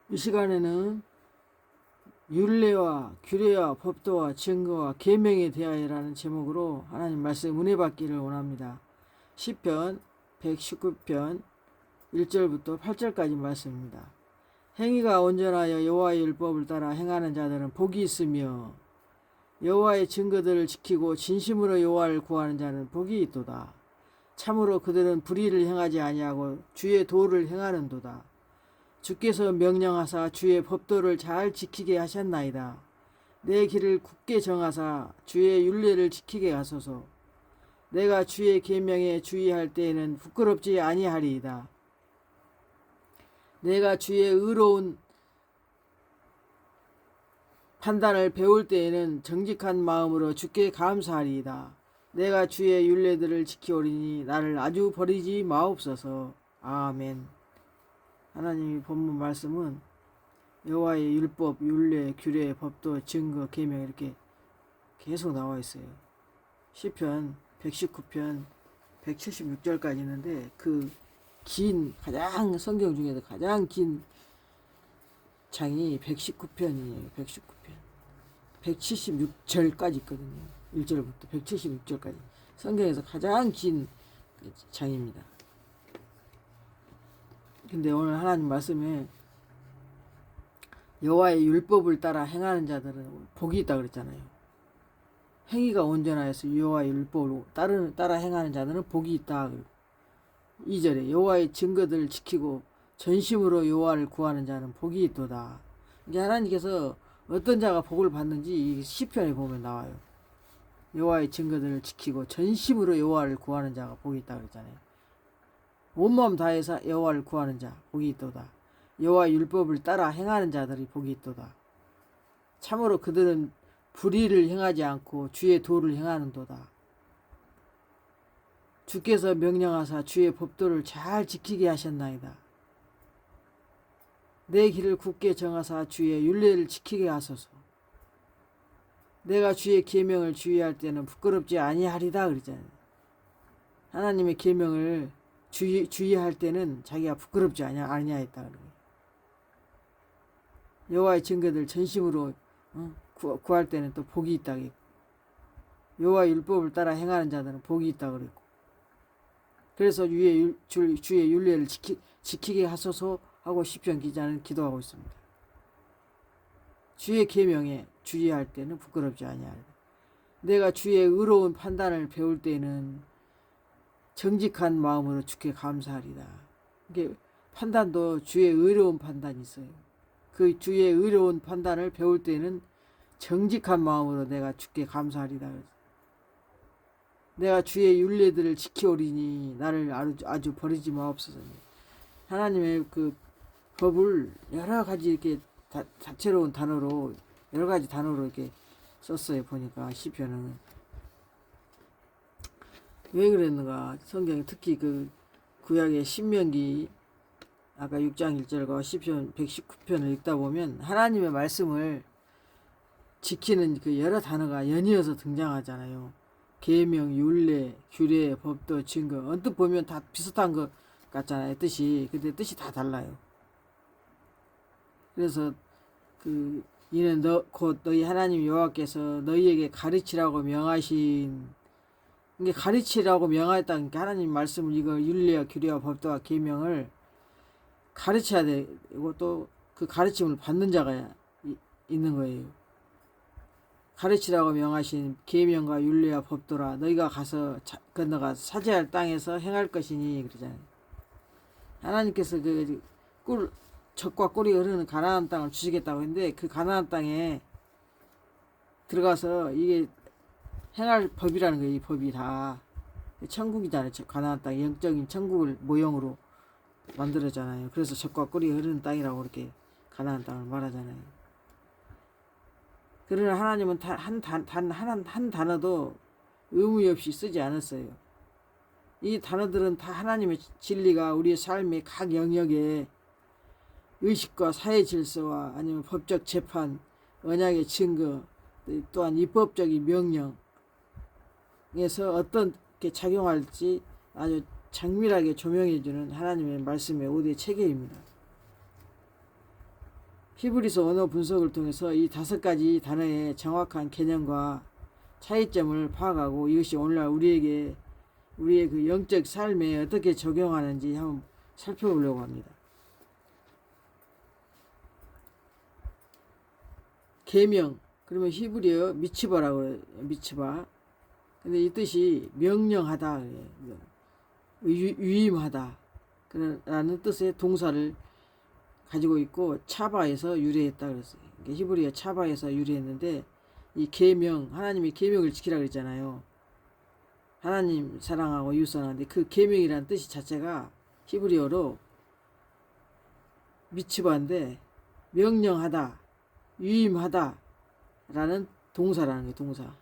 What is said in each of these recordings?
이 시간에는 율례와 규례와 법도와 증거와 계명에 대하여라는 제목으로 하나님 말씀 은혜 받기를 원합니다. 시편 119편 1절부터 8절까지 말씀입니다. 행위가 온전하여 여호와의 율법을 따라 행하는 자들은 복이 있으며 여호와의 증거들을 지키고 진심으로 여호와를 구하는 자는 복이 있도다. 참으로 그들은 불의를 행하지 아니하고 주의 도를 행하는도다. 주께서 명령하사 주의 법도를 잘 지키게 하셨나이다. 내 길을 굳게 정하사 주의 율례를 지키게 하소서. 내가 주의 계명에 주의할 때에는 부끄럽지 아니하리이다. 내가 주의 의로운 판단을 배울 때에는 정직한 마음으로 주께 감사하리이다. 내가 주의 율례들을 지키오리니 나를 아주 버리지 마옵소서. 아멘. 하나님의 본문 말씀은 여호와의 율법, 율례, 규례, 법도, 증거, 계명 이렇게 계속 나와 있어요. 시편 119편 176절까지 있는데 그 긴 가장 성경 중에서 가장 긴 장이 119편이에요. 119편. 176절까지 있거든요. 1절부터 176절까지. 성경에서 가장 긴 장입니다. 근데 오늘 하나님 말씀에 여호와의 율법을 따라 행하는 자들은 복이 있다 그랬잖아요. 행위가 온전하여서 여호와의 율법을 따라 행하는 자들은 복이 있다. 2절에 여호와의 증거들을 지키고 전심으로 여호와를 구하는 자는 복이 있도다. 이게 하나님께서 어떤 자가 복을 받는지 이 시편에 보면 나와요. 여호와의 증거들을 지키고 전심으로 여호와를 구하는 자가 복이 있다 그랬잖아요. 온마음 다해서 여호와를 구하는 자 복이 있도다. 여호와의 율법을 따라 행하는 자들이 복이 있도다. 참으로 그들은 불의를 행하지 않고 주의 도를 행하는도다. 주께서 명령하사 주의 법도를 잘 지키게 하셨나이다. 내 길을 굳게 정하사 주의 율례를 지키게 하소서. 내가 주의 계명을 주의할 때는 부끄럽지 아니하리다 그러잖아요. 하나님의 계명을 주의할 때는 자기가 부끄럽지 아니하였다 그래요. 여호와의 증거들 전심으로 구할 때는 또 복이 있다 그랬고, 여호와의 율법을 따라 행하는 자들은 복이 있다 그랬고, 그래서 주의 율례를 지키게 하소서 하고 시편 기자는 기도하고 있습니다. 주의 계명에 주의할 때는 부끄럽지 아니하리라. 내가 주의 의로운 판단을 배울 때는 정직한 마음으로 주께 감사하리다. 이게 판단도 주의 의로운 판단이 있어요. 그 주의 의로운 판단을 배울 때는 정직한 마음으로 내가 주께 감사하리다. 내가 주의 율례들을 지키오리니 나를 아주 버리지 마옵소서. 하나님의 그 법을 여러 가지 이렇게 다채로운 단어로 여러 가지 단어로 이렇게 썼어요. 보니까 시편은 왜 그랬는가? 성경에 특히 그 구약의 신명기 아까 6장 1절과 시편 119편을 읽다 보면 하나님의 말씀을 지키는 그 여러 단어가 연이어서 등장하잖아요. 계명, 율례, 규례, 법도, 증거. 언뜻 보면 다 비슷한 것 같잖아요. 뜻이. 근데 뜻이 다 달라요. 그래서 그 이는 곧 너희 하나님 여호와께서 너희에게 가르치라고 명하신, 이게 가르치라고 명하였다는 게 하나님 말씀을 이거 율례와 규례와 법도와 계명을 가르쳐야 되고 또 그 가르침을 받는 자가 있는 거예요. 가르치라고 명하신 계명과 율례와 법도라 너희가 가서 건너가 사제할 땅에서 행할 것이니 그러잖아요. 하나님께서 그 젖과 꿀이 흐르는 가나안 땅을 주시겠다고 했는데 그 가나안 땅에 들어가서 이게 행할 법이라는 거예요. 이 법이 다 천국이잖아요. 가나안 땅 영적인 천국을 모형으로 만들었잖아요. 그래서 젖과 꿀이 흐르는 땅이라고 이렇게 가나안 땅을 말하잖아요. 그러나 하나님은 한 단어도 의무 없이 쓰지 않았어요. 이 단어들은 다 하나님의 진리가 우리의 삶의 각 영역에 의식과 사회 질서와 아니면 법적 재판, 언약의 증거, 또한 입법적인 명령에서 어떻게 작용할지 아주 장밀하게 조명해주는 하나님의 말씀의 5대 체계입니다. 히브리서 언어 분석을 통해서 이 5가지 단어의 정확한 개념과 차이점을 파악하고 이것이 오늘날 우리의 그 영적 삶에 어떻게 적용하는지 한번 살펴보려고 합니다. 계명, 그러면 히브리어 미츠바라고 해요. 미츠바. 근데 이 뜻이 명령하다, 위임하다 라는 뜻의 동사를 가지고 있고 차바에서 유래했다 그랬어요. 히브리어 차바에서 유래했는데 이 계명, 하나님이 계명을 지키라 그랬잖아요. 하나님 사랑하고 이웃 사랑하는데 그 계명이라는 뜻이 자체가 히브리어로 미츠바인데 명령하다, 위임하다 라는 동사라는 거예요. 동사.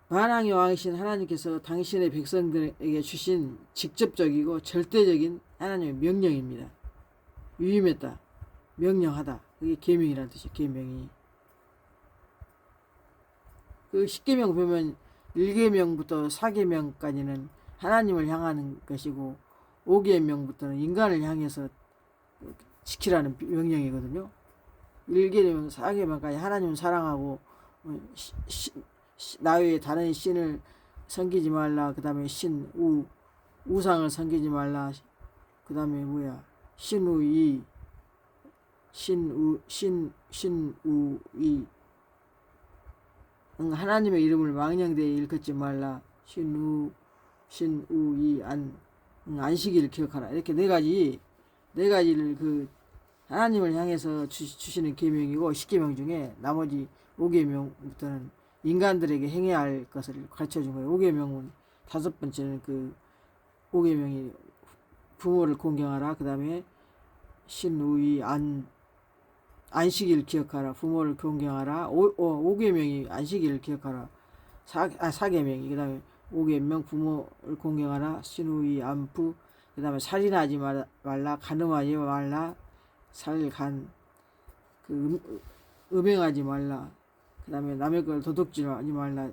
만왕의 왕이신 하나님께서 당신의 백성들에게 주신 직접적이고 절대적인 하나님의 명령입니다. 위임했다, 명령하다. 그게 계명이라는 뜻이에요. 계명이. 그 10계명 보면 1계명부터 4계명까지는 하나님을 향하는 것이고 5계명부터는 인간을 향해서 지키라는 명령이거든요. 1계명, 4계명까지 하나님을 사랑하고 나 외에 다른 신을 섬기지 말라. 그 다음에 우상을 섬기지 말라. 그 다음에 신우이, 하나님의 이름을 망령되이 일컫지 말라. 신우이, 안식일을 기억하라. 이렇게 네 가지를 그 하나님을 향해서 주시는 계명이고 10계명 중에 나머지 5계명부터는 인간들에게 행해야 할 것을 가르쳐 준 거예요. 5계명은 5번째는 그 5계명이 부모를 공경하라. 그 다음에 신우이, 안식일 기억하라. 부모를 공경하라. 5계명이 안식일을 기억하라. 4계명이 그 다음에 5계명 부모를 공경하라. 신우이, 안부. 그 다음에 살인하지 말라. 간음하지 말라. 음행하지 말라. 그 다음에 남의 걸 도둑질하지 말라.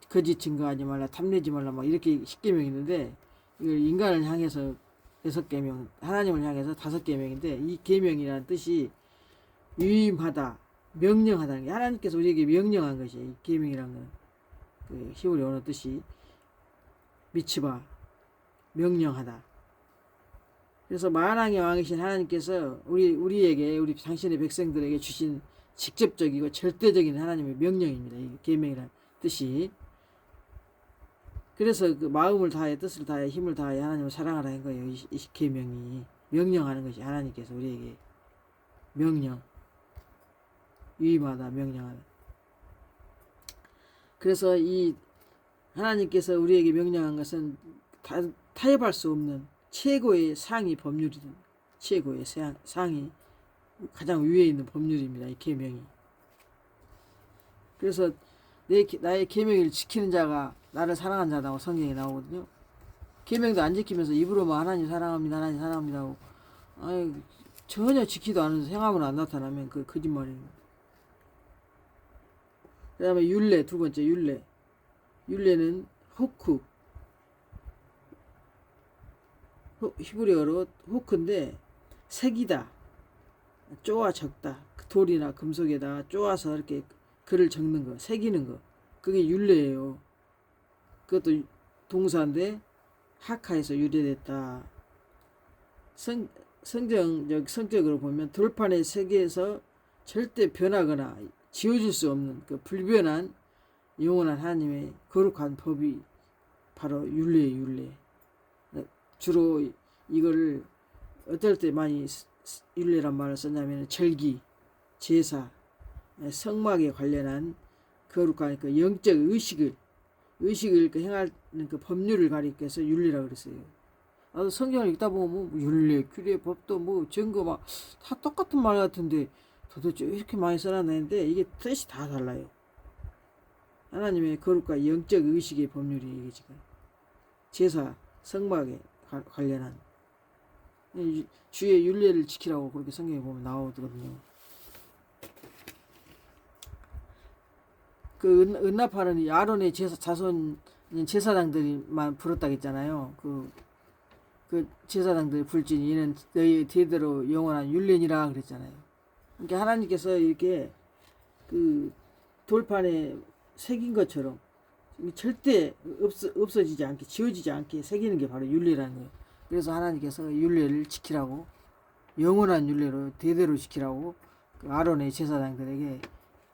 거짓 증거하지 말라. 탐내지 말라. 막 이렇게 10계명이 있는데 이걸 인간을 향해서 6계명, 하나님을 향해서 5계명인데 이 계명이라는 뜻이 위임하다, 명령하다는 게 하나님께서 우리에게 명령한 것이에요. 이 계명이라는 건 그 히브리 언어 뜻이 미츠바, 명령하다. 그래서 만왕의 왕이신 하나님께서 우리 당신의 백성들에게 주신 직접적이고 절대적인 하나님의 명령입니다. 이 계명이라는 뜻이. 그래서 그 마음을 다해, 뜻을 다해, 힘을 다해 하나님을 사랑하라는 거예요. 이 계명이 명령하는 것이 하나님께서 우리에게 명령, 위임하다, 명령하다. 그래서 이 하나님께서 우리에게 명령한 것은 타협할 수 없는 최고의 상위 법률이든 최고의 상위 가장 위에 있는 법률입니다. 이 계명이. 그래서 나의 계명을 지키는 자가 나를 사랑한 자라고 성경에 나오거든요. 계명도 안 지키면서 입으로만 하나님 사랑합니다, 하나님 사랑합니다 하고 전혀 지키도 않으면서 행함으로 안 나타나면 그 거짓말입니다. 그 다음에 율례, 두 번째 율례. 율례는 호크, 히브리어로 호크인데 색이다, 쪼아 적다. 돌이나 금속에다 쪼아서 이렇게 글을 적는 거, 새기는 거, 그게 율례예요. 그것도 동사인데 하카에서 유래됐다. 성적으로 보면 돌판의 세계에서 절대 변하거나 지워질 수 없는 그 불변한 영원한 하나님의 거룩한 법이 바로 율례예요. 율례. 주로 이거를 어떨 때 많이 율례란 말을 썼냐면 절기, 제사, 성막에 관련한 거룩한 그 영적 의식을 행하는 그 법률을 가리켜서 율례라고 그랬어요. 나도 성경을 읽다 보면 율례, 규례, 법도 증거 막 다 똑같은 말 같은데 도대체 왜 이렇게 많이 써놨는데 이게 뜻이 다 달라요. 하나님의 거룩과 영적 의식의 법률이 이게 지금 제사, 성막에 관련한 주의 율례를 지키라고 그렇게 성경에 보면 나오거든요. 그 은납하는 아론의 자손 제사장들이만 부렸다고 했잖아요. 그 그 제사장들 불지니 이는 너희 대대로 영원한 율례니라 그랬잖아요. 그러니까 하나님께서 이렇게 그 돌판에 새긴 것처럼 절대 없어지지 않게, 지워지지 않게 새기는 게 바로 율례라는 거예요. 그래서 하나님께서 율례를 지키라고, 영원한 율례로 대대로 지키라고 그 아론의 제사장들에게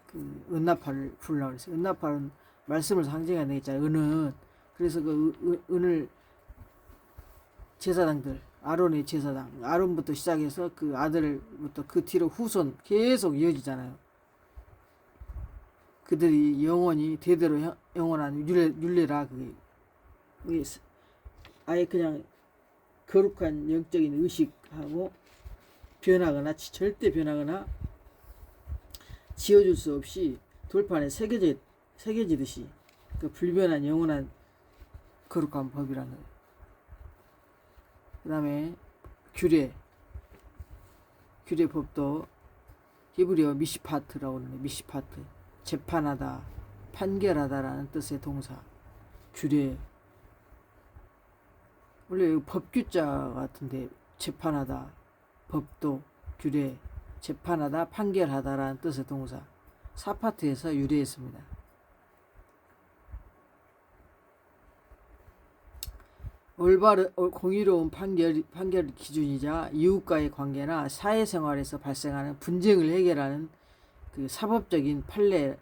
그 은나팔을 부르라고 그랬어요. 은나팔은 말씀을 상징하는 게 있잖아요. 은은. 그래서 그 은을 제사장들, 아론의 제사장, 아론부터 시작해서 그 아들부터 그 뒤로 후손 계속 이어지잖아요. 그들이 영원히 대대로 영원한 율례라. 그게 아예 그냥 거룩한 영적인 의식하고 변하거나 절대 변하거나 지워줄 수 없이 돌판에 새겨지듯이 그 불변한 영원한 거룩한 법이라는 거예요. 그 다음에 규례법도 히브리어 미시파트라고 하는데, 미시파트 재판하다, 판결하다라는 뜻의 동사. 규례, 원래 법규자 같은데 재판하다, 법도, 규례, 재판하다, 판결하다라는 뜻의 동사. 사파트에서 유래했습니다. 올바른 공의로운 판결 기준이자 이웃과의 관계나 사회생활에서 발생하는 분쟁을 해결하는 그 사법적인 판례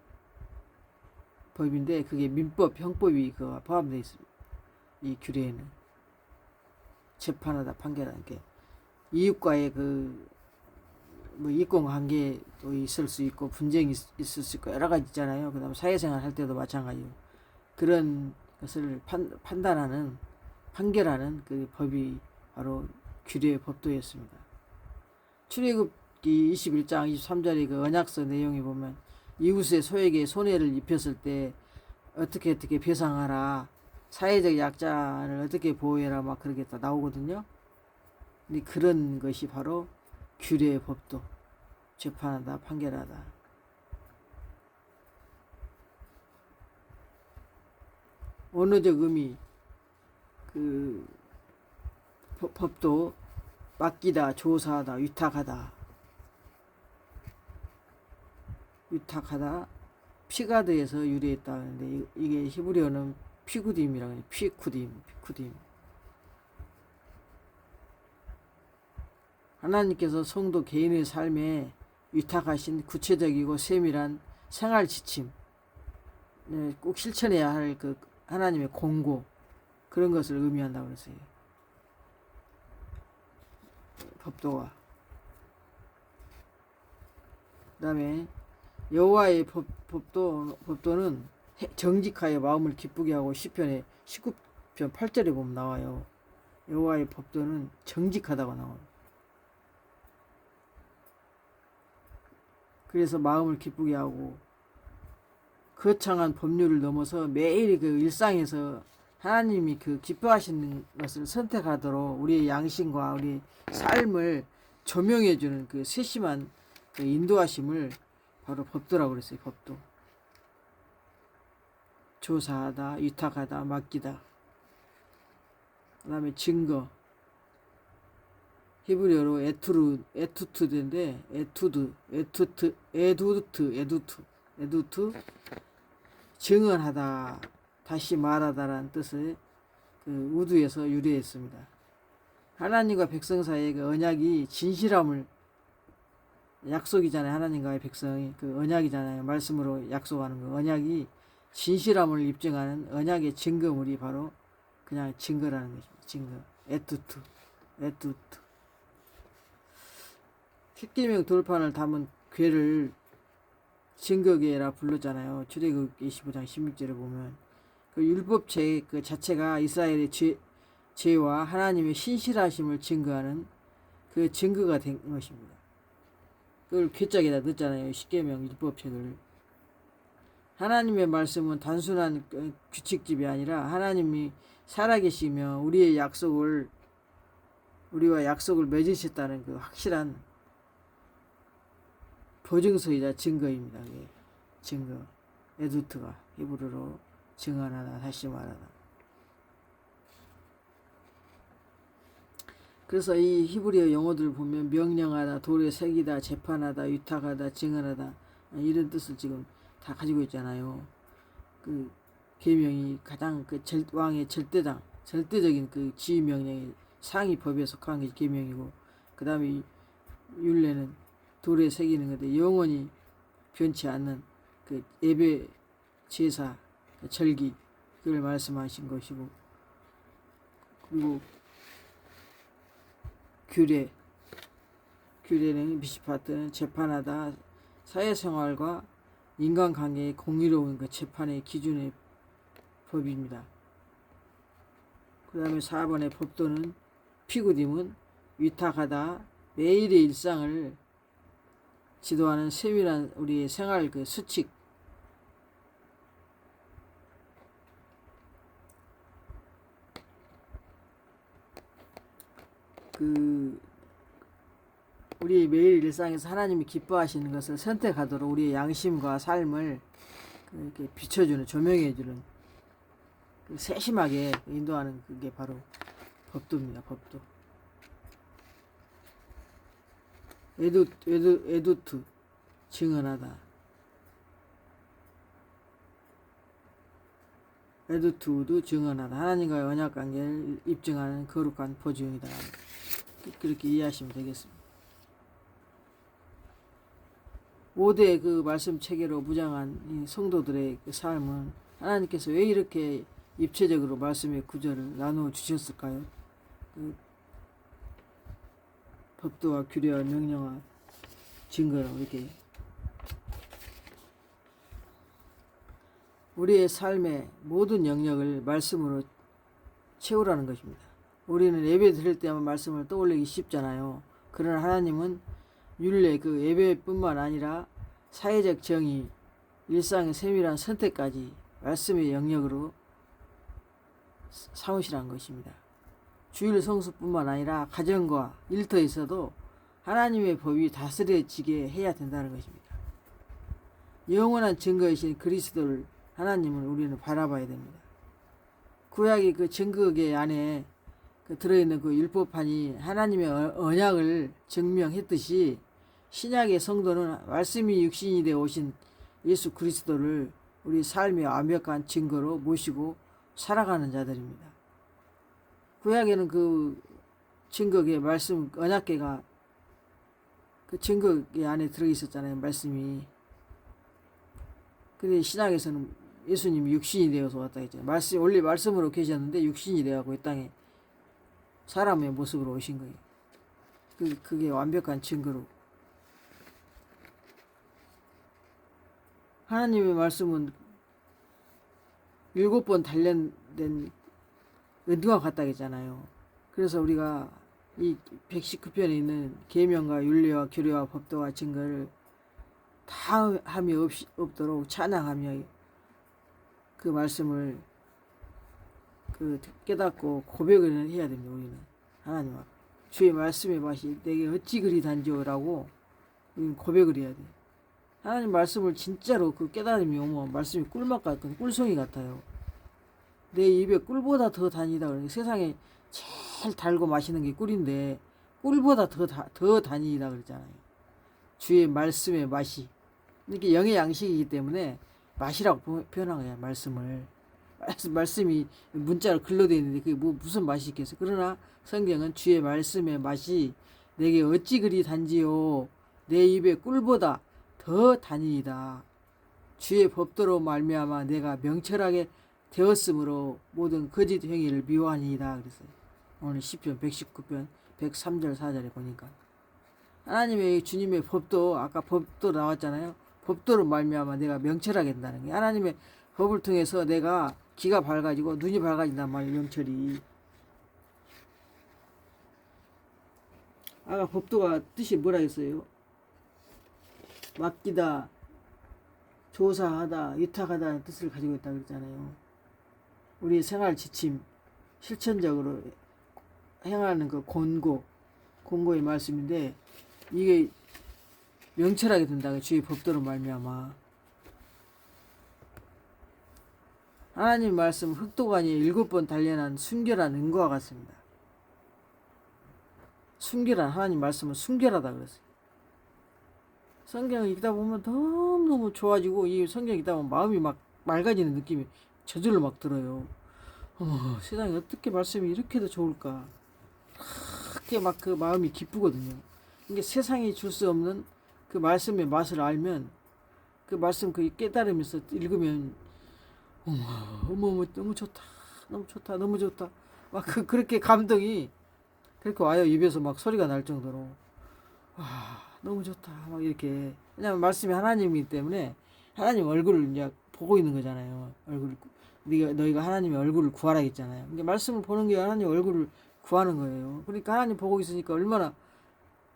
법인데, 그게 민법, 형법이 포함되어 있습니다. 이 규례에는 재판하다, 판결하는 게 이웃과의 이권 관계도 있을 수 있고 분쟁이 있을 수 있고 여러 가지 있잖아요. 그다음 사회생활 할 때도 마찬가지고 그런 것을 판단하는, 판결하는 그 법이 바로 규례 법도였습니다. 출애굽기 21장 23절의 그 언약서 내용에 보면 이웃의 소에게 손해를 입혔을 때 어떻게 배상하라, 사회적 약자를 어떻게 보호해라, 막 그렇게 다 나오거든요. 근데 그런 것이 바로 규례 법도, 재판하다, 판결하다. 언어적 의미, 그 법도 맡기다, 조사하다, 위탁하다, 피가드에서 유래했다 하는데, 이게 히브리어는 피구딤이라고 해요. 피쿠딤. 하나님께서 성도 개인의 삶에 위탁하신 구체적이고 세밀한 생활 지침, 꼭 실천해야 할 그 하나님의 공고, 그런 것을 의미한다고 그랬어요. 법도가. 그 다음에 여호와의 법도는 정직하여 마음을 기쁘게 하고, 시편에 19편 8절에 보면 나와요. 여호와의 법도는 정직하다고 나와요. 그래서 마음을 기쁘게 하고, 거창한 법률을 넘어서 매일 그 일상에서 하나님이 그 기뻐하시는 것을 선택하도록 우리의 양심과 우리의 삶을 조명해주는 그 세심한 그 인도하심을 바로 법도라고 그랬어요. 법도. 조사하다, 위탁하다, 맡기다. 그 다음에 증거. 히브리어로 에투트인데, 에두트, 증언하다, 다시 말하다라는 뜻의 그 우두에서 유래했습니다. 하나님과 백성 사이의 그 언약이 진실함을, 약속이잖아요. 하나님과의 백성이 그 언약이잖아요. 말씀으로 약속하는 거. 언약이 진실함을 입증하는 언약의 증거물이 바로 그냥 증거라는 것입니다. 증거. 에투트. 십계명 돌판을 담은 궤를 증거궤라 불렀잖아요. 출애굽기 25장 16절에 보면 그 율법책 그 자체가 이스라엘의 죄와 하나님의 신실하심을 증거하는 그 증거가 된 것입니다. 그걸 궤짝에다 넣었잖아요. 십계명 율법책을. 하나님의 말씀은 단순한 규칙집이 아니라 하나님이 살아계시며 우리와 약속을 맺으셨다는 그 확실한 보증서이자 증거입니다. 증거. 에두트가 히브리어로 증언하다, 다시 말하다. 그래서 이 히브리어 용어들을 보면 명령하다, 돌에 새기다, 재판하다, 위탁하다, 증언하다 이런 뜻을 지금 다 가지고 있잖아요. 그 계명이 가장 그 왕의 절대적인 그 지휘 명령의 상위 법에 속한 게 계명이고, 그 다음에 율례는 돌에 새기는 건데 영원히 변치 않는 그 예배, 제사, 절기 그걸 말씀하신 것이고, 그리고 규례는 미시파트는 재판하다, 사회생활과 인간관계의 공의로운 그 재판의 기준의 법입니다. 그 다음에 4번의 법도는 피구dim은 위탁하다, 매일의 일상을 지도하는 세밀한 우리의 생활 그 수칙, 그 우리 매일 일상에서 하나님이 기뻐하시는 것을 선택하도록 우리의 양심과 삶을 이렇게 비춰주는, 조명해주는, 세심하게 인도하는 그게 바로 법도입니다. 법도. 에두트 증언하다. 에두트도 증언하다. 하나님과의 언약 관계를 입증하는 거룩한 보증이다. 그렇게 이해하시면 되겠습니다. 5대 그 말씀 체계로 무장한 이 성도들의 그 삶은 하나님께서 왜 이렇게 입체적으로 말씀의 구절을 나누어 주셨을까요? 그 법도와 규례와 명령과 증거로 이렇게 우리의 삶의 모든 영역을 말씀으로 채우라는 것입니다. 우리는 예배 드릴 때만 말씀을 떠올리기 쉽잖아요. 그러나 하나님은 율례 그 예배뿐만 아니라 사회적 정의, 일상의 세밀한 선택까지 말씀의 영역으로 삼으시라는 것입니다. 주일 성수뿐만 아니라 가정과 일터에서도 하나님의 법이 다스려지게 해야 된다는 것입니다. 영원한 증거이신 그리스도를, 하나님을 우리는 바라봐야 됩니다. 구약의 그 증거계 안에 그 들어있는 그 율법판이 하나님의 언약을 증명했듯이 신약의 성도는 말씀이 육신이 되어 오신 예수 그리스도를 우리 삶의 완벽한 증거로 모시고 살아가는 자들입니다. 구약에는 그 증거계 말씀 언약계가 그 증거계 안에 들어있었잖아요. 말씀이. 근데 신약에서는 예수님이 육신이 되어서 왔다 했잖아요. 원래 말씀으로 계셨는데 육신이 되어가고 이 땅에 사람의 모습으로 오신 거예요. 그게 완벽한 증거로. 하나님의 말씀은 7번 단련된 은두와 같다 했잖아요. 그래서 우리가 이 119편에 있는 계명과 율례와 규례와 법도와 증거를 다 함이 없도록 찬양하며 그 말씀을 그 깨닫고 고백을 해야 됩니다. 우리는 하나님 앞에 주의 말씀의 맛이 내게 어찌 그리 단지오라고 우리는 고백을 해야 돼요. 하나님 말씀을 진짜로 그 깨달음이 오면 말씀이 꿀맛 같은 꿀송이 같아요. 내 입에 꿀보다 더 다니다. 세상에 제일 달고 맛있는 게 꿀인데 꿀보다 더 다니다 그랬잖아요. 주의 말씀의 맛이. 이렇게 영의 양식이기 때문에 맛이라고 표현한 거야. 말씀이 문자로 글로 되어 있는데 그게 무슨 맛이 있겠어요. 그러나 성경은 주의 말씀의 맛이 내게 어찌 그리 단지요. 내 입에 꿀보다 더 다니이다. 주의 법도로 말미암아 내가 명철하게 되었으므로 모든 거짓 행위를 미워하니이다. 그랬어요. 오늘 시편 119편 103절 4절에 보니까 하나님의 주님의 법도, 아까 법도 나왔잖아요. 법도로 말미암아 내가 명철하게 된다는 게, 하나님의 법을 통해서 내가 귀가 밝아지고 눈이 밝아진단 말이에요. 명철이. 아까 법도가 뜻이 뭐라 했어요? 맡기다, 조사하다, 위탁하다는 뜻을 가지고 있다고 그랬잖아요. 우리의 생활 지침, 실천적으로 행하는 그 권고의 말씀인데 이게 명철하게 된다고 주의 법도로 말미암아. 하나님 말씀 흑도관이 7번 단련한 순결한 은과 같습니다. 순결한 하나님 말씀은 순결하다 그랬어요. 성경을 읽다 보면 너무너무 좋아지고 이 성경 읽다 보면 마음이 막 맑아지는 느낌이 저절로 막 들어요. 어머, 세상에 어떻게 말씀이 이렇게도 좋을까? 그렇게 막 그 마음이 기쁘거든요. 이게 세상이 줄 수 없는 그 말씀의 맛을 알면 그 말씀 그 깨달으면서 읽으면 어머 너무 좋다 너무 좋다 너무 좋다 막 그렇게 감동이 그렇게 와요. 입에서 막 소리가 날 정도로 와 너무 좋다 막 이렇게. 왜냐면 말씀이 하나님이기 때문에 하나님 얼굴을 이제 보고 있는 거잖아요. 얼굴 너희가 하나님의 얼굴을 구하라 했잖아요. 이게 말씀을 보는 게 하나님 얼굴을 구하는 거예요. 그러니까 하나님 보고 있으니까 얼마나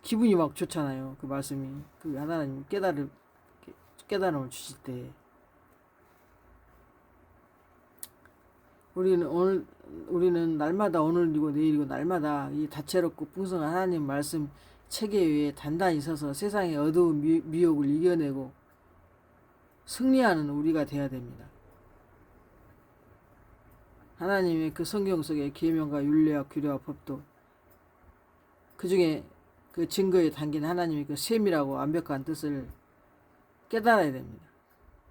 기분이 막 좋잖아요. 그 말씀이 그 하나님 깨달음을 주실 때 우리는 날마다 오늘이고 내일이고 날마다 이 다채롭고 풍성한 하나님 말씀 체계 위에 단단히 서서 세상의 어두운 미혹을 이겨내고 승리하는 우리가 되어야 됩니다. 하나님의 그 성경 속의 계명과 율례와 규례와 법도 그 중에 그 증거에 담긴 하나님의 그 세밀하고 완벽한 뜻을 깨달아야 됩니다.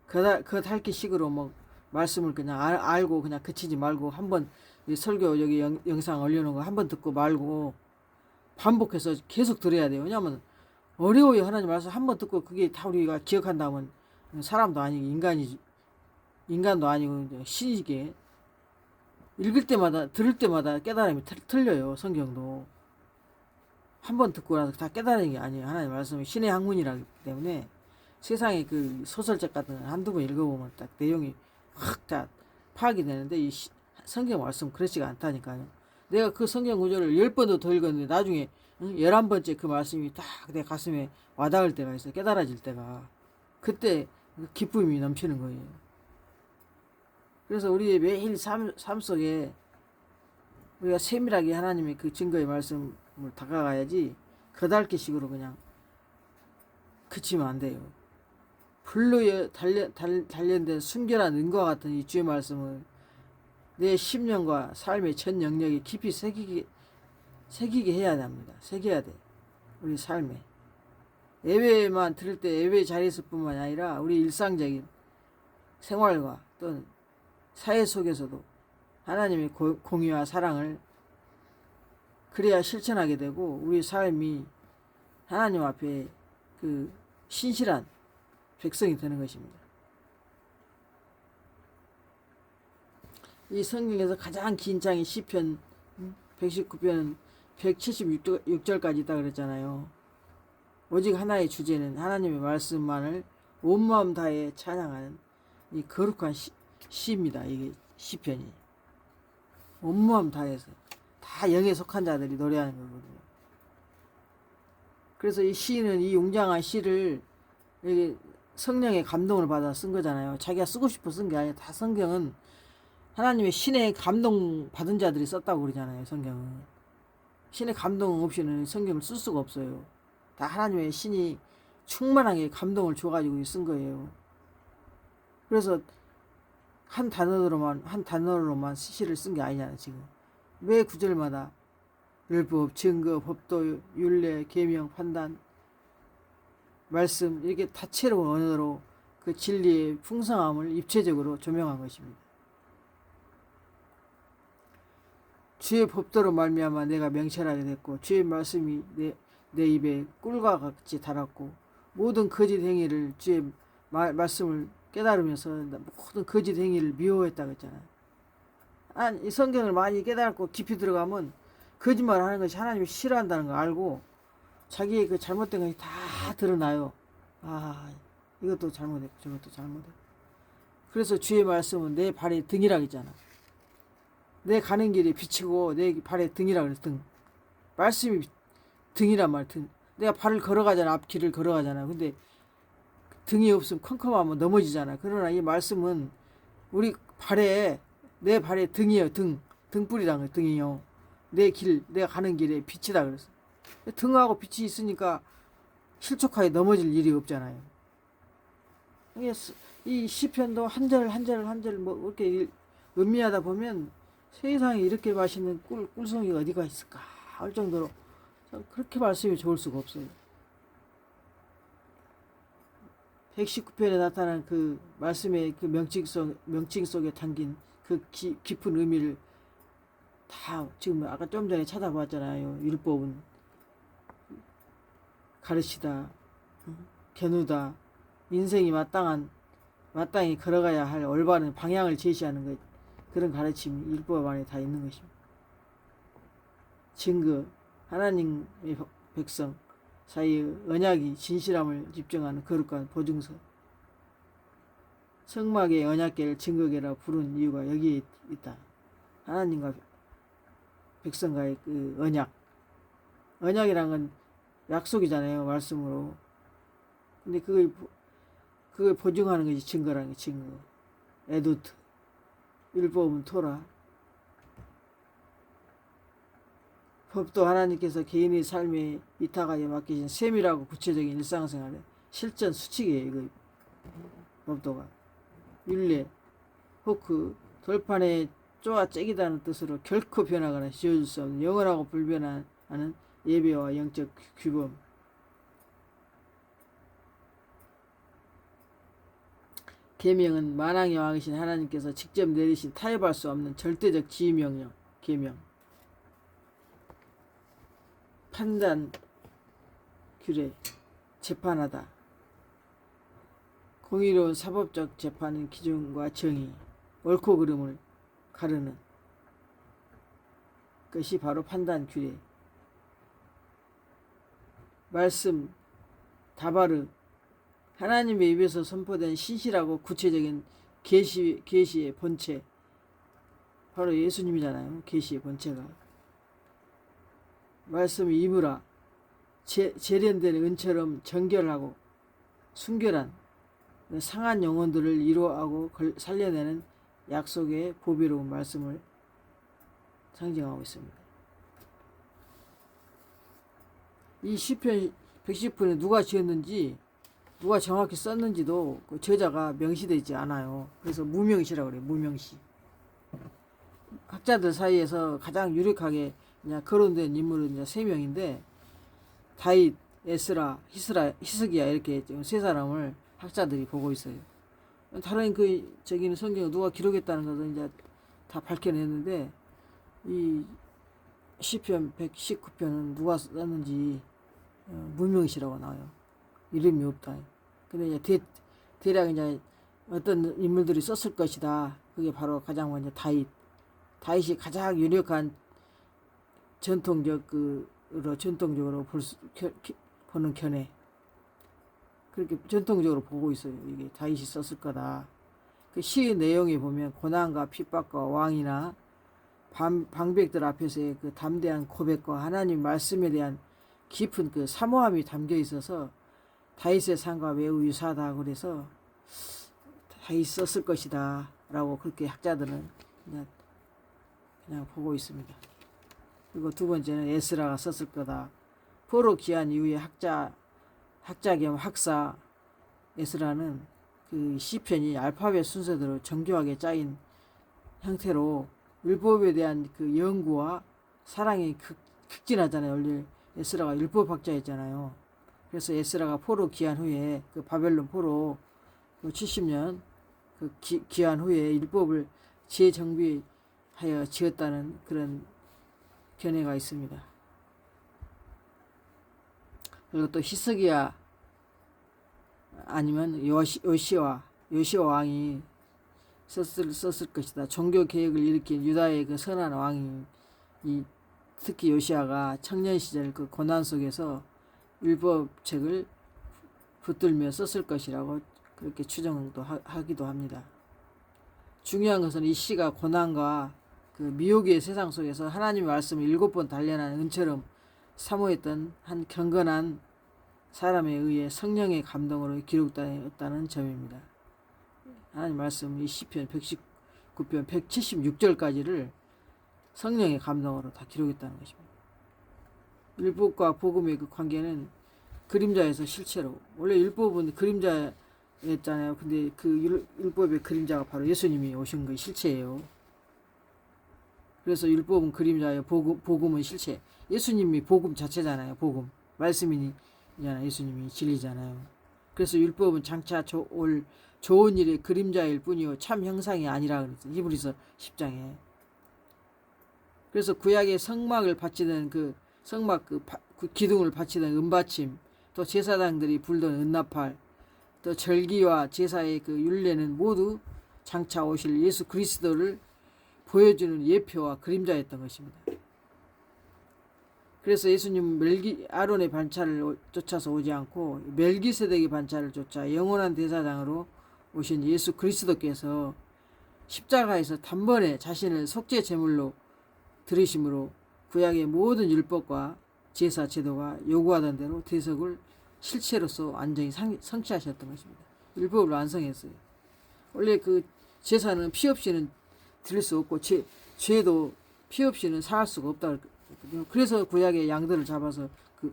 그 핥기식으로 뭐 말씀을 그냥 알고 그냥 그치지 말고 한번 설교 여기 영상 올려놓은 거 한번 듣고 말고 반복해서 계속 들어야 돼요. 왜냐하면 어려워요. 하나님 말씀 한번 듣고 그게 다 우리가 기억한다면 사람도 아니고 인간도 아니고 신이게 읽을 때마다 들을 때마다 깨달음이 틀려요. 성경도 한번 듣고 나서 다 깨달은 게 아니에요. 하나님 말씀이 신의 학문이라기 때문에 세상에 그 소설책 같은 거 한두 번 읽어보면 딱 내용이 확 다 파악이 되는데 이 성경 말씀 그렇지가 않다니까요. 내가 그 성경 구절을 10번도 더 읽었는데 나중에 11번째 그 말씀이 딱 내 가슴에 와닿을 때가 있어요. 깨달아질 때가. 그때 기쁨이 넘치는 거예요. 그래서 우리의 매일 삶 속에 우리가 세밀하게 하나님의 그 증거의 말씀을 다가가야지 거달기식으로 그냥 그치면 안 돼요. 불로에 단련된 순결한 은과 같은 이 주의 말씀을 내 심령과 삶의 전 영역에 깊이 새기게 해야 합니다. 새겨야 돼. 우리 삶에. 예배만 들을 때 예배 자리에서 뿐만 아니라 우리 일상적인 생활과 또는 사회 속에서도 하나님의 공의와 사랑을 그래야 실천하게 되고 우리 삶이 하나님 앞에 그 신실한 백성이 되는 것입니다. 이 성경에서 가장 긴 장이 시편 119편 176절까지 있다 그랬잖아요. 오직 하나의 주제는 하나님의 말씀만을 온 마음 다해 찬양하는 이 거룩한 시입니다. 이게 시편이 온 마음 다해서 다 영에 속한 자들이 노래하는 거거든요. 그래서 이 시인은 이 웅장한 시를 이게 성령의 감동을 받아 쓴 거잖아요. 자기가 쓰고 싶어 쓴 게 아니라 다 성경은 하나님의 신의 감동 받은 자들이 썼다고 그러잖아요. 성경은 신의 감동 없이는 성경을 쓸 수가 없어요. 다 하나님의 신이 충만하게 감동을 줘가지고 쓴 거예요. 그래서 한 단어로만 시를 쓴 게 아니잖아요. 지금 매 구절마다 율법, 증거, 법도, 율례, 계명, 판단, 말씀 이렇게 다채로운 언어로 그 진리의 풍성함을 입체적으로 조명한 것입니다. 주의 법도로 말미암아 내가 명철하게 됐고 주의 말씀이 내 입에 꿀과 같이 달았고 모든 거짓 행위를 주의 말씀을 깨달으면서 모든 거짓 행위를 미워했다고 했잖아요. 이 성경을 많이 깨달고 깊이 들어가면 거짓말하는 것이 하나님이 싫어한다는 거 알고 자기의 그 잘못된 것이 다 드러나요. 이것도 잘못했고 저것도 잘못했고. 그래서 주의 말씀은 내 발의 등이라고 했잖아. 내 가는 길이 빛이고 내 발의 등이라고 그랬어. 등. 말씀이 등이란 말. 등. 내가 발을 걸어가잖아. 앞길을 걸어가잖아. 근데 등이 없으면 컴컴하면 넘어지잖아. 그러나 이 말씀은 우리 발에 내 발의 등이에요. 등불이란 거예요. 등이요. 내가 가는 길에 빛이다 그랬어. 등하고 빛이 있으니까 실족하게 넘어질 일이 없잖아요. 이 시편도 한 절 뭐 이렇게 음미하다 보면 세상에 이렇게 맛있는 꿀송이가 어디가 있을까 할 정도로 그렇게 말씀이 좋을 수가 없어요. 119편에 나타난 그 말씀의 그 명칭 속에 담긴 그 깊은 의미를 다 지금 아까 좀 전에 찾아봤잖아요. 율법은 가르치다, 겨누다, 인생이 마땅히 걸어가야 할 올바른 방향을 제시하는 것, 그런 가르침이 율법 안에 다 있는 것입니다. 증거, 하나님의 백성 사이의 언약이 진실함을 입증하는 거룩한 보증서. 성막의 언약궤를 증거궤라 부른 이유가 여기에 있다. 하나님과 백성과의 그 언약이란 건 약속이잖아요, 말씀으로. 근데 그걸 보증하는 것이 증거라는 게 증거. 에두트. 율법은 토라. 법도 하나님께서 개인의 삶에 위탁하여 맡기신 세밀하고 구체적인 일상생활의 실전 수칙이에요. 이거 법도가. 율례, 호크, 돌판에 쪼아 째기다는 뜻으로 결코 변하거나 지워질 수 없는 영원하고 불변하는 예배와 영적 규범. 계명은 만왕의 왕이신 하나님께서 직접 내리신 타협할 수 없는 절대적 지휘명령. 계명. 판단, 규례, 재판하다. 공의로운 사법적 재판의 기준과 정의, 옳고 그름을 가르는 것이 바로 판단, 규례. 말씀, 다바르, 하나님의 입에서 선포된 신실하고 구체적인 계시의 본체, 바로 예수님이잖아요. 계시의 본체가. 말씀 이브라, 재련된 은처럼 정결하고 순결한 상한 영혼들을 위로하고 살려내는 약속의 보배로운 말씀을 상징하고 있습니다. 이 시편 110편에 누가 지었는지, 누가 정확히 썼는지도 그 저자가 명시되어 있지 않아요. 그래서 무명시라고 그래요. 무명시. 학자들 사이에서 가장 유력하게 그냥 거론된 인물은 이제 3명인데, 다윗, 에스라, 히스기야, 이렇게 세 사람을 학자들이 보고 있어요. 다른 저기는 성경을 누가 기록했다는 것은 이제 다 밝혀냈는데, 이 시편 119편은 누가 썼는지 무명시라고 나와요. 이름이 없다. 근데 이제 대략 이제 어떤 인물들이 썼을 것이다. 그게 바로 가장 먼저 다윗이 가장 유력한 전통적으로 보는 견해. 그렇게 전통적으로 보고 있어요. 이게 다윗이 썼을 거다. 그 시의 내용에 보면 고난과 핍박과 왕이나 방백들 앞에서의 그 담대한 고백과 하나님 말씀에 대한 깊은 그 사모함이 담겨 있어서 다윗의 삶과 매우 유사하다. 그래서 다윗이 썼을 것이다 라고 그렇게 학자들은 그냥 보고 있습니다. 그리고 두 번째는 에스라가 썼을 거다. 포로 귀환 이후에 학자 겸 학사 에스라는 그 시편이 알파벳 순서대로 정교하게 짜인 형태로 율법에 대한 그 연구와 사랑이 극진하잖아요. 원래 에스라가 율법학자였잖아요. 그래서 에스라가 포로 귀환 후에 그 바벨론 포로 70년 그 귀환 후에 율법을 재정비하여 지었다는 그런 견해가 있습니다. 그리고 또 히스기야 아니면 요시와 왕이 썼을 것이다. 종교 개혁을 일으킨 유다의 그 선한 왕이 특히 요시아가 청년 시절 그 고난 속에서 율법책을 붙들며 썼을 것이라고 그렇게 추정도 하기도 합니다. 중요한 것은 이 시가 고난과 그 미혹의 세상 속에서 하나님의 말씀을 7번 단련한 은처럼 사모했던 한 경건한 사람에 의해 성령의 감동으로 기록되었다는 점입니다. 하나님 말씀 이 시편 119편 176절까지를 성령의 감동으로 다 기록했다는 것입니다. 율법과 복음의 그 관계는 그림자에서 실체로, 원래 율법은 그림자였잖아요. 근데 그 율법의 그림자가 바로 예수님이 오신 그 실체예요. 그래서 율법은 그림자예요. 복음은 실체. 예수님이 복음 자체잖아요. 복음. 말씀이잖아요. 예수님이 진리잖아요. 그래서 율법은 장차 올 좋은 일의 그림자일 뿐이요 참 형상이 아니라 그랬어요. 히브리서 10장에. 그래서 구약의 성막을 바치던 그 성막 그 기둥을 바치던 은받침, 또 제사장들이 불던 은나팔, 또 절기와 제사의 그 율례는 모두 장차 오실 예수 그리스도를 보여주는 예표와 그림자였던 것입니다. 그래서 예수님은 아론의 반차를 쫓아서 오지 않고 멜기세덱의 반차를 쫓아 영원한 대사장으로 오신 예수 그리스도께서 십자가에서 단번에 자신을 속죄 제물로 들으심으로 구약의 모든 율법과 제사 제도가 요구하던 대로 대속을 실체로서 완전히 성취하셨던 것입니다. 율법을 완성했어요. 원래 그 제사는 피 없이는 드릴 수 없고 죄도 피 없이는 사할 수가 없다 그랬거든요. 그래서 구약의 양들을 잡아서 그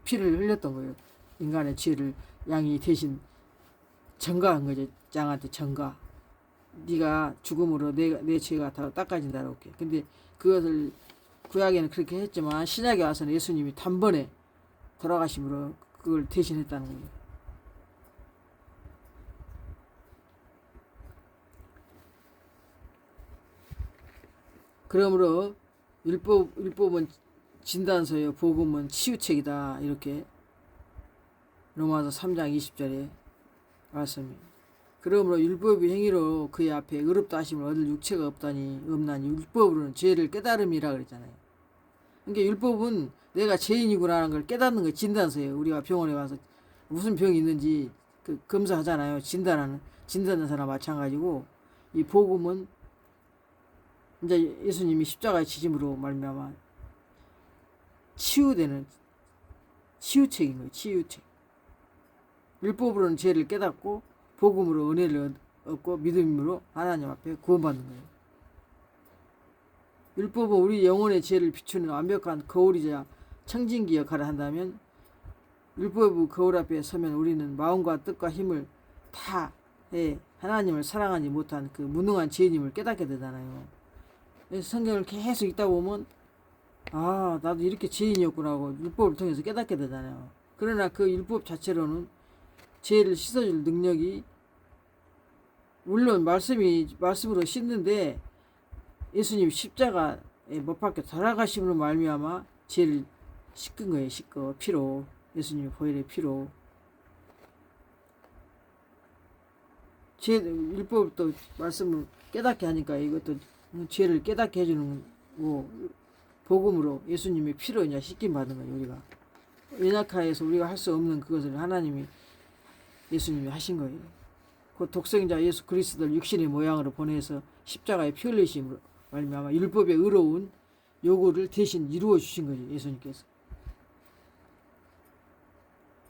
피를 흘렸던 거예요. 인간의 죄를 양이 대신 전가한 거죠. 양한테 전가. 네가 죽음으로 내 죄가 다 닦아진다고 이렇게. 근데 그것을 구약에는 그렇게 했지만 신약에 와서는 예수님이 단번에 돌아가심으로 그걸 대신했다는 거예요. 그러므로 율법은 진단서요, 복음은 치유책이다. 이렇게 로마서 3장 20절에 말씀입니다. 그러므로 율법의 행위로 그의 앞에 의롭다 하심을 얻을 육체가 없나니 율법으로는 죄를 깨달음이라 그랬잖아요. 그러니까 율법은 내가 죄인이구나 하는 걸 깨닫는 거 진단서예요. 우리가 병원에 가서 무슨 병이 있는지 그 검사하잖아요. 진단하는 사람 마찬가지고 이 복음은 이제 예수님이 십자가의 지짐으로 말미암아 치유되는 치유책인 거예요. 치유책. 율법으로는 죄를 깨닫고 복음으로 은혜를 얻고 믿음으로 하나님 앞에 구원받는 거예요. 율법은 우리 영혼의 죄를 비추는 완벽한 거울이자 청진기 역할을 한다면 율법의 거울 앞에 서면 우리는 마음과 뜻과 힘을 다해 하나님을 사랑하지 못한 그 무능한 죄인임을 깨닫게 되잖아요. 그래서 성경을 계속 읽다 보면 아 나도 이렇게 죄인이었구나 하고 율법을 통해서 깨닫게 되잖아요. 그러나 그 율법 자체로는 죄를 씻어줄 능력이 물론 말씀으로 씻는데 예수님 십자가에 못 박혀 돌아가심으로 말미암아 죄를 씻은 거예요. 씻고 피로 예수님 보혈의 피로 율법도 말씀을 깨닫게 하니까 이것도 죄를 깨닫게 해주는 거 복음으로 예수님의 피로 이제 씻김 받은 거예요. 우리가 연약하여서 우리가 할 수 없는 그것을 예수님이 하신 거예요. 그 독생자 예수 그리스도를 육신의 모양으로 보내서 십자가에 피 흘리심으로 말미암아 율법의 의로운 요구를 대신 이루어 주신 거죠. 예수님께서.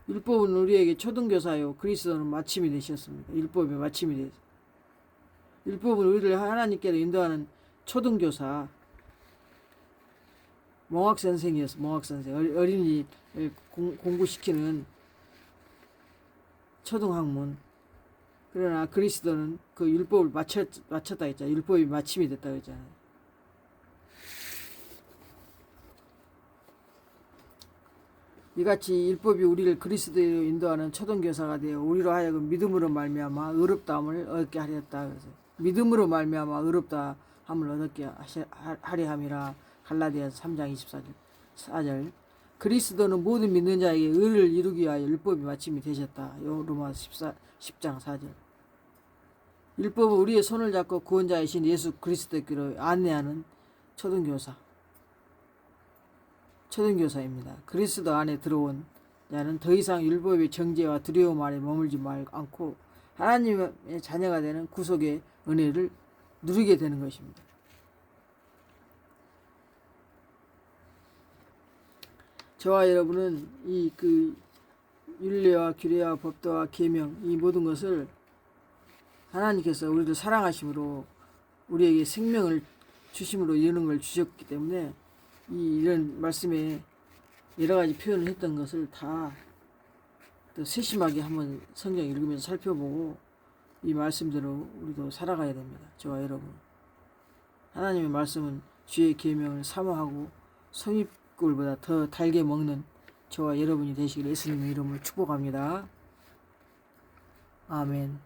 율법은 우리에게 초등교사요 그리스도는 마침이 되셨습니다. 율법의 마침이 되셨습니다. 율법은 우리를 하나님께로 인도하는 초등교사 몽학선생이었어. 몽학선생. 어린이를 공부시키는 초등학문. 그러나 그리스도는 그 율법을 마쳤다 했잖아요. 율법이 마침이 됐다 했잖아요. 이같이 율법이 우리를 그리스도로 인도하는 초등교사가 되어 우리로 하여금 믿음으로 말미암아 의롭다함을 얻게 하렸다. 그래서 믿음으로 말미암아 의롭다함을 얻게 하려 함이라. 갈라디아서 3장 24절. 그리스도는 모든 믿는 자에게 의를 이루기 위하여 율법이 마침이 되셨다. 로마서 10장 4절. 율법은 우리의 손을 잡고 구원자이신 예수 그리스도께로 안내하는 초등교사입니다. 그리스도 안에 들어온 자는 더 이상 율법의 정죄와 두려움 아래 머물지 않고 하나님의 자녀가 되는 구속의 은혜를 누리게 되는 것입니다. 저와 여러분은 이 율례와 규례와 법도와 계명 이 모든 것을 하나님께서 우리를 사랑하심으로 우리에게 생명을 주심으로 이런 걸 주셨기 때문에 이런 말씀에 여러 가지 표현을 했던 것을 다 또 세심하게 한번 성경 읽으면서 살펴보고 이 말씀대로 우리도 살아가야 됩니다. 저와 여러분. 하나님의 말씀은 주의 계명을 사모하고 성입꿀보다 더 달게 먹는 저와 여러분이 되시길 예수님의 이름으로 축복합니다. 아멘.